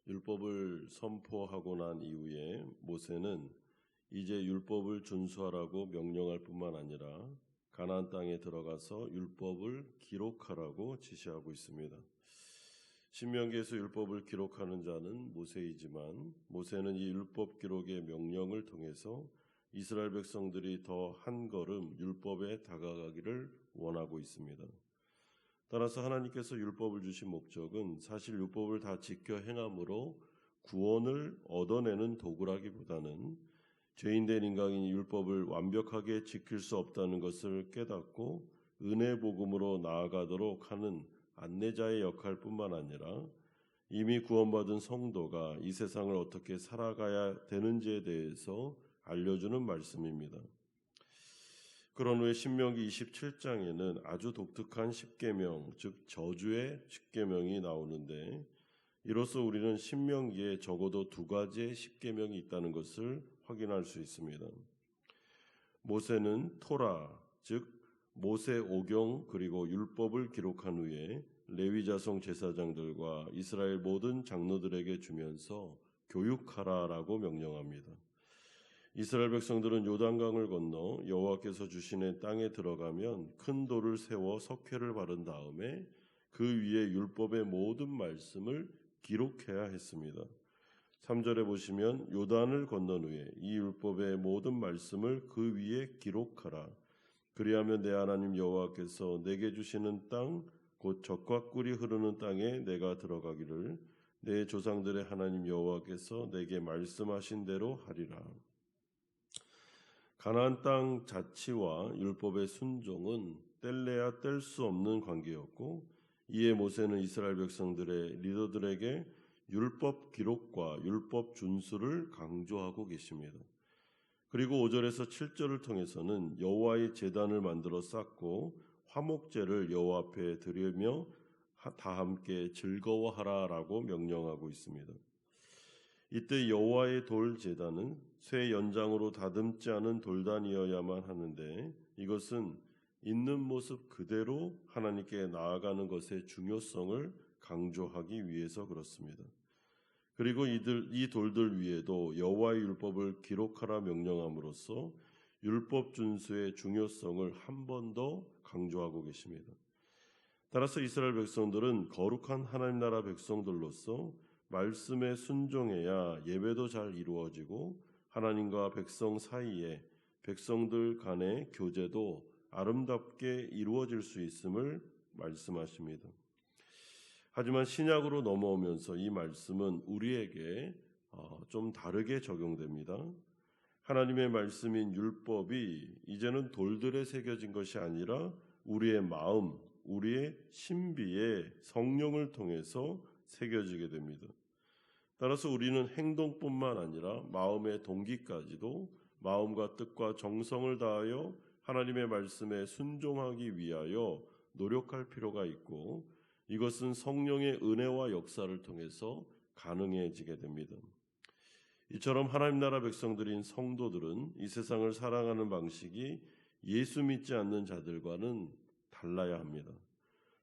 율법을 선포하고 난 이후에 모세는 이제 율법을 준수하라고 명령할 뿐만 아니라 가나안 땅에 들어가서 율법을 기록하라고 지시하고 있습니다. 신명기에서 율법을 기록하는 자는 모세이지만 모세는 이 율법 기록의 명령을 통해서 이스라엘 백성들이 더 한 걸음 율법에 다가가기를 원하고 있습니다. 따라서 하나님께서 율법을 주신 목적은 사실 율법을 다 지켜 행함으로 구원을 얻어내는 도구라기보다는 죄인된 인간이 율법을 완벽하게 지킬 수 없다는 것을 깨닫고 은혜 복음으로 나아가도록 하는 안내자의 역할뿐만 아니라 이미 구원받은 성도가 이 세상을 어떻게 살아가야 되는지에 대해서 알려주는 말씀입니다. 그런 후에 신명기 27장에는 아주 독특한 십계명, 즉 저주의 십계명이 나오는데 이로써 우리는 신명기에 적어도 두 가지의 십계명이 있다는 것을 확인할 수 있습니다. 모세는 토라, 즉 모세 오경 그리고 율법을 기록한 후에 레위 자손 제사장들과 이스라엘 모든 장로들에게 주면서 교육하라라고 명령합니다. 이스라엘 백성들은 요단강을 건너 여호와께서 주시는 땅에 들어가면 큰 돌을 세워 석회를 바른 다음에 그 위에 율법의 모든 말씀을 기록해야 했습니다. 3절에 보시면 요단을 건넌 후에 이 율법의 모든 말씀을 그 위에 기록하라. 그리하면 내 하나님 여호와께서 내게 주시는 땅 곧 젖과 꿀이 흐르는 땅에 내가 들어가기를 내 조상들의 하나님 여호와께서 내게 말씀하신 대로 하리라. 가나안 땅 자치와 율법의 순종은 뗄래야 뗄 수 없는 관계였고 이에 모세는 이스라엘 백성들의 리더들에게 율법 기록과 율법 준수를 강조하고 계십니다. 그리고 5절에서 7절을 통해서는 여호와의 제단을 만들어 쌓고 화목제를 여호와 앞에 드리며 다 함께 즐거워하라라고 명령하고 있습니다. 이때 여호와의 돌 제단은 쇠 연장으로 다듬지 않은 돌단이어야만 하는데 이것은 있는 모습 그대로 하나님께 나아가는 것의 중요성을 강조하기 위해서 그렇습니다. 그리고 이 돌들 위에도 여호와의 율법을 기록하라 명령함으로써 율법 준수의 중요성을 한 번 더 강조하고 계십니다. 따라서 이스라엘 백성들은 거룩한 하나님 나라 백성들로서 말씀에 순종해야 예배도 잘 이루어지고 하나님과 백성 사이에 백성들 간의 교제도 아름답게 이루어질 수 있음을 말씀하십니다. 하지만 신약으로 넘어오면서 이 말씀은 우리에게 좀 다르게 적용됩니다. 하나님의 말씀인 율법이 이제는 돌들에 새겨진 것이 아니라 우리의 마음, 우리의 신비에 성령을 통해서 새겨지게 됩니다. 따라서 우리는 행동뿐만 아니라 마음의 동기까지도 마음과 뜻과 정성을 다하여 하나님의 말씀에 순종하기 위하여 노력할 필요가 있고 이것은 성령의 은혜와 역사를 통해서 가능해지게 됩니다. 이처럼 하나님 나라 백성들인 성도들은 이 세상을 살아가는 방식이 예수 믿지 않는 자들과는 달라야 합니다.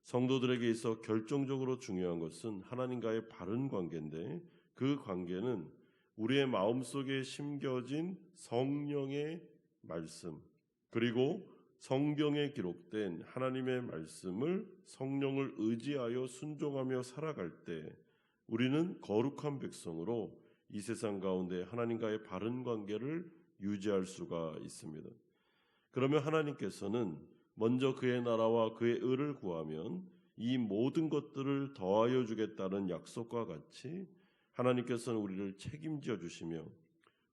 성도들에게 있어 결정적으로 중요한 것은 하나님과의 바른 관계인데 그 관계는 우리의 마음속에 심겨진 성령의 말씀 그리고 성경에 기록된 하나님의 말씀을 성령을 의지하여 순종하며 살아갈 때 우리는 거룩한 백성으로 이 세상 가운데 하나님과의 바른 관계를 유지할 수가 있습니다. 그러면 하나님께서는 먼저 그의 나라와 그의 의를 구하면 이 모든 것들을 더하여 주겠다는 약속과 같이 하나님께서는 우리를 책임져 주시며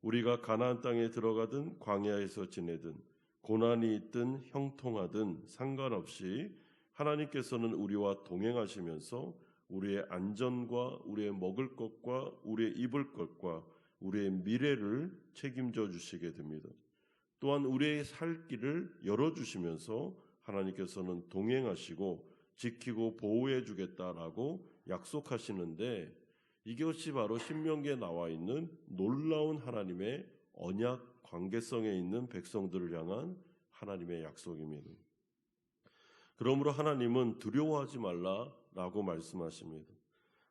우리가 가나안 땅에 들어가든 광야에서 지내든 고난이 있든 형통하든 상관없이 하나님께서는 우리와 동행하시면서 우리의 안전과 우리의 먹을 것과 우리의 입을 것과 우리의 미래를 책임져 주시게 됩니다. 또한 우리의 살 길을 열어주시면서 하나님께서는 동행하시고 지키고 보호해 주겠다라고 약속하시는데 이것이 바로 신명기에 나와 있는 놀라운 하나님의 언약 관계성에 있는 백성들을 향한 하나님의 약속입니다. 그러므로 하나님은 두려워하지 말라라고 말씀하십니다.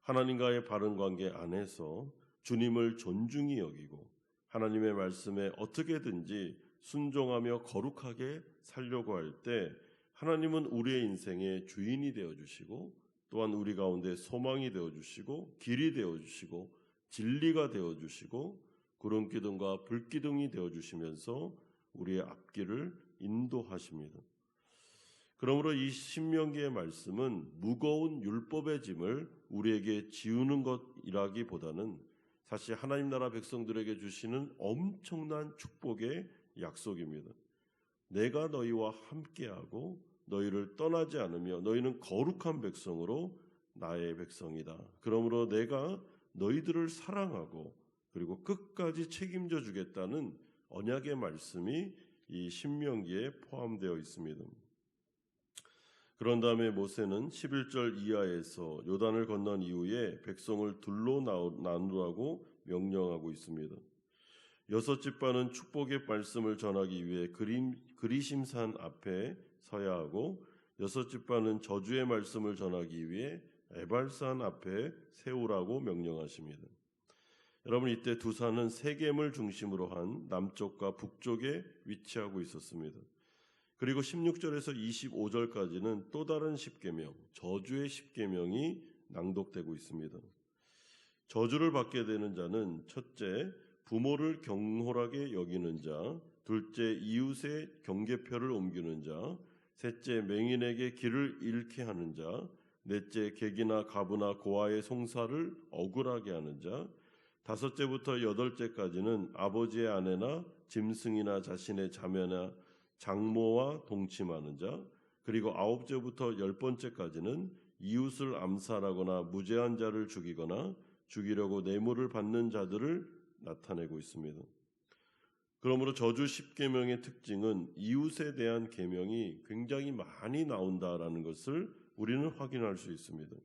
하나님과의 바른 관계 안에서 주님을 존중히 여기고 하나님의 말씀에 어떻게든지 순종하며 거룩하게 살려고 할 때 하나님은 우리의 인생의 주인이 되어주시고 또한 우리 가운데 소망이 되어주시고 길이 되어주시고 진리가 되어주시고 구름기둥과 불기둥이 되어주시면서 우리의 앞길을 인도하십니다. 그러므로 이 신명기의 말씀은 무거운 율법의 짐을 우리에게 지우는 것이라기보다는 사실 하나님 나라 백성들에게 주시는 엄청난 축복의 약속입니다. 내가 너희와 함께하고 너희를 떠나지 않으며 너희는 거룩한 백성으로 나의 백성이다. 그러므로 내가 너희들을 사랑하고 그리고 끝까지 책임져 주겠다는 언약의 말씀이 이 신명기에 포함되어 있습니다. 그런 다음에 모세는 11절 이하에서 요단을 건넌 이후에 백성을 둘로 나누라고 명령하고 있습니다. 6지파는 축복의 말씀을 전하기 위해 그리심산 앞에 서야 하고 6지파는 저주의 말씀을 전하기 위해 에발산 앞에 세우라고 명령하십니다. 여러분, 이때 두 산은 세겜을 중심으로 한 남쪽과 북쪽에 위치하고 있었습니다. 그리고 16절에서 25절까지는 또 다른 십계명, 저주의 십계명이 낭독되고 있습니다. 저주를 받게 되는 자는 첫째, 부모를 경홀하게 여기는 자, 둘째, 이웃의 경계표를 옮기는 자, 셋째, 맹인에게 길을 잃게 하는 자, 넷째, 객이나 가부나 고아의 송사를 억울하게 하는 자, 다섯째부터 여덟째까지는 아버지의 아내나 짐승이나 자신의 자매나 장모와 동침하는 자, 그리고 9제부터 10번째까지는 이웃을 암살하거나 무죄한 자를 죽이거나 죽이려고 뇌물을 받는 자들을 나타내고 있습니다. 그러므로 저주 10계명의 특징은 이웃에 대한 계명이 굉장히 많이 나온다라는 것을 우리는 확인할 수 있습니다.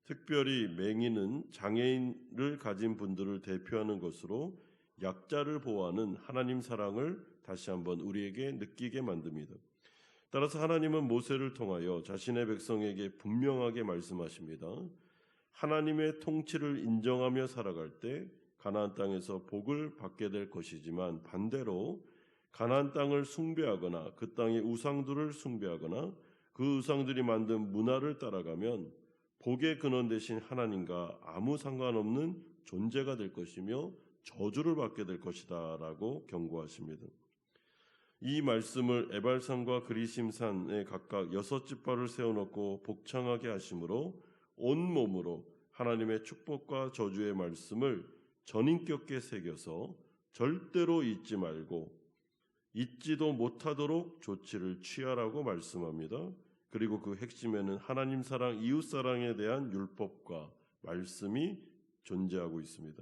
특별히 맹인은 장애인을 가진 분들을 대표하는 것으로 약자를 보호하는 하나님 사랑을 다시 한번 우리에게 느끼게 만듭니다. 따라서 하나님은 모세를 통하여 자신의 백성에게 분명하게 말씀하십니다. 하나님의 통치를 인정하며 살아갈 때 가나안 땅에서 복을 받게 될 것이지만 반대로 가나안 땅을 숭배하거나 그 땅의 우상들을 숭배하거나 그 우상들이 만든 문화를 따라가면 복의 근원 되신 하나님과 아무 상관없는 존재가 될 것이며 저주를 받게 될 것이다 라고 경고하십니다. 이 말씀을 에발산과 그리심산에 각각 6지파를 세워놓고 복창하게 하심으로 온몸으로 하나님의 축복과 저주의 말씀을 전인격에 새겨서 절대로 잊지 말고 잊지도 못하도록 조치를 취하라고 말씀합니다. 그리고 그 핵심에는 하나님 사랑, 이웃 사랑에 대한 율법과 말씀이 존재하고 있습니다.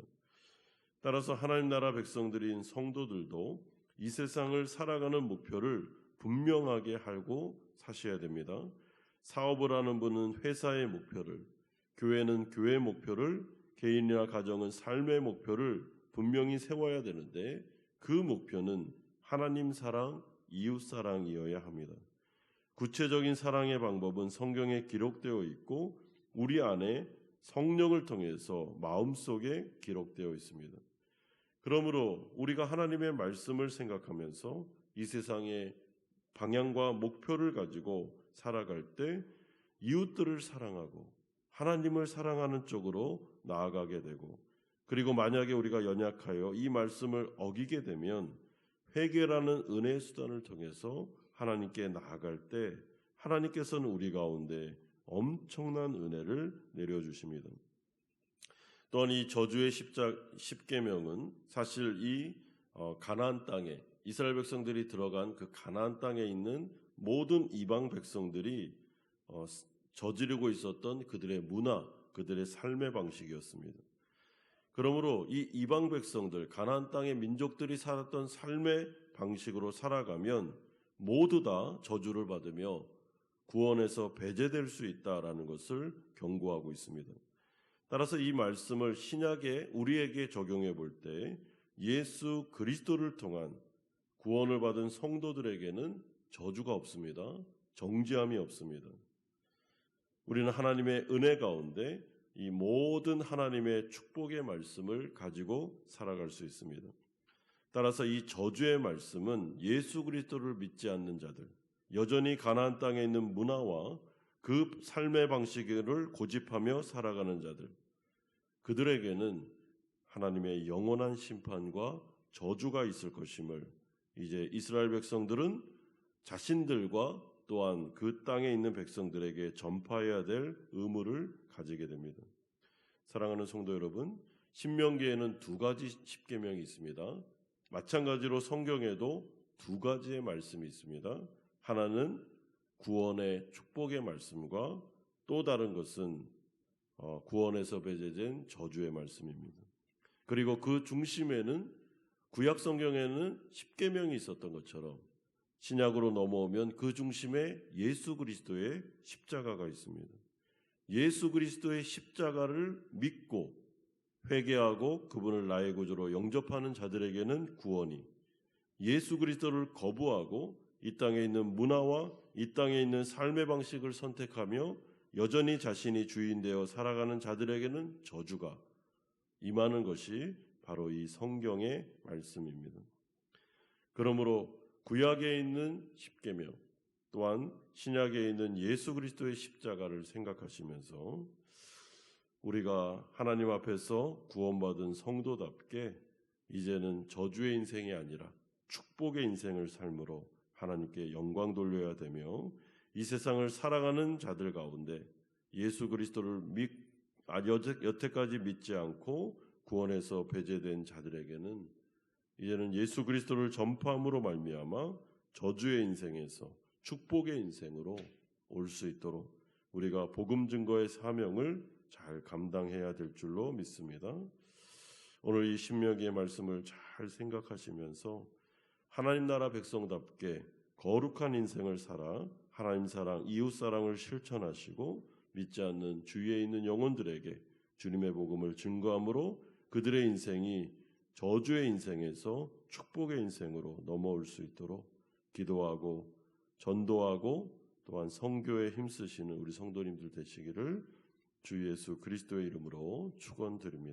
따라서 하나님 나라 백성들인 성도들도 이 세상을 살아가는 목표를 분명하게 알고 사셔야 됩니다. 사업을 하는 분은 회사의 목표를, 교회는 교회의 목표를, 개인이나 가정은 삶의 목표를 분명히 세워야 되는데 그 목표는 하나님 사랑, 이웃 사랑이어야 합니다. 구체적인 사랑의 방법은 성경에 기록되어 있고 우리 안에 성령을 통해서 마음속에 기록되어 있습니다. 그러므로 우리가 하나님의 말씀을 생각하면서 이 세상의 방향과 목표를 가지고 살아갈 때 이웃들을 사랑하고 하나님을 사랑하는 쪽으로 나아가게 되고, 그리고 만약에 우리가 연약하여 이 말씀을 어기게 되면 회개라는 은혜의 수단을 통해서 하나님께 나아갈 때 하나님께서는 우리 가운데 엄청난 은혜를 내려주십니다. 또한 이 저주의 10계명은 사실 이 가나안 땅에 이스라엘 백성들이 들어간 그 가나안 땅에 있는 모든 이방 백성들이 저지르고 있었던 그들의 문화, 그들의 삶의 방식이었습니다. 그러므로 이 이방 백성들, 가나안 땅의 민족들이 살았던 삶의 방식으로 살아가면 모두 다 저주를 받으며 구원에서 배제될 수 있다라는 것을 경고하고 있습니다. 따라서 이 말씀을 신약에 우리에게 적용해 볼 때 예수 그리스도를 통한 구원을 받은 성도들에게는 저주가 없습니다. 정죄함이 없습니다. 우리는 하나님의 은혜 가운데 이 모든 하나님의 축복의 말씀을 가지고 살아갈 수 있습니다. 따라서 이 저주의 말씀은 예수 그리스도를 믿지 않는 자들, 여전히 가나안 땅에 있는 문화와 그 삶의 방식을 고집하며 살아가는 자들, 그들에게는 하나님의 영원한 심판과 저주가 있을 것임을 이제 이스라엘 백성들은 자신들과 또한 그 땅에 있는 백성들에게 전파해야 될 의무를 가지게 됩니다. 사랑하는 성도 여러분, 신명기에는 두 가지 십계명이 있습니다. 마찬가지로 성경에도 두 가지의 말씀이 있습니다. 하나는 구원의 축복의 말씀과 또 다른 것은 구원에서 배제된 저주의 말씀입니다. 그리고 그 중심에는 구약 성경에는 십계명이 있었던 것처럼 신약으로 넘어오면 그 중심에 예수 그리스도의 십자가가 있습니다. 예수 그리스도의 십자가를 믿고 회개하고 그분을 나의 구주로 영접하는 자들에게는 구원이, 예수 그리스도를 거부하고 이 땅에 있는 문화와 이 땅에 있는 삶의 방식을 선택하며 여전히 자신이 주인되어 살아가는 자들에게는 저주가 임하는 것이 바로 이 성경의 말씀입니다. 그러므로 구약에 있는 십계명 또한 신약에 있는 예수 그리스도의 십자가를 생각하시면서 우리가 하나님 앞에서 구원받은 성도답게 이제는 저주의 인생이 아니라 축복의 인생을 삶으로 하나님께 영광 돌려야 되며 이 세상을 살아가는 자들 가운데 예수 그리스도를 여태까지 믿지 않고 구원에서 배제된 자들에게는 이제는 예수 그리스도를 전파함으로 말미암아 저주의 인생에서 축복의 인생으로 올 수 있도록 우리가 복음 증거의 사명을 잘 감당해야 될 줄로 믿습니다. 오늘 이 신명기의 말씀을 잘 생각하시면서 하나님 나라 백성답게 거룩한 인생을 살아 하나님 사랑, 이웃 사랑을 실천하시고 믿지 않는 주위에 있는 영혼들에게 주님의 복음을 증거함으로 그들의 인생이 저주의 인생에서 축복의 인생으로 넘어올 수 있도록 기도하고 전도하고 또한 선교에 힘쓰시는 우리 성도님들 되시기를 주 예수 그리스도의 이름으로 축원드립니다.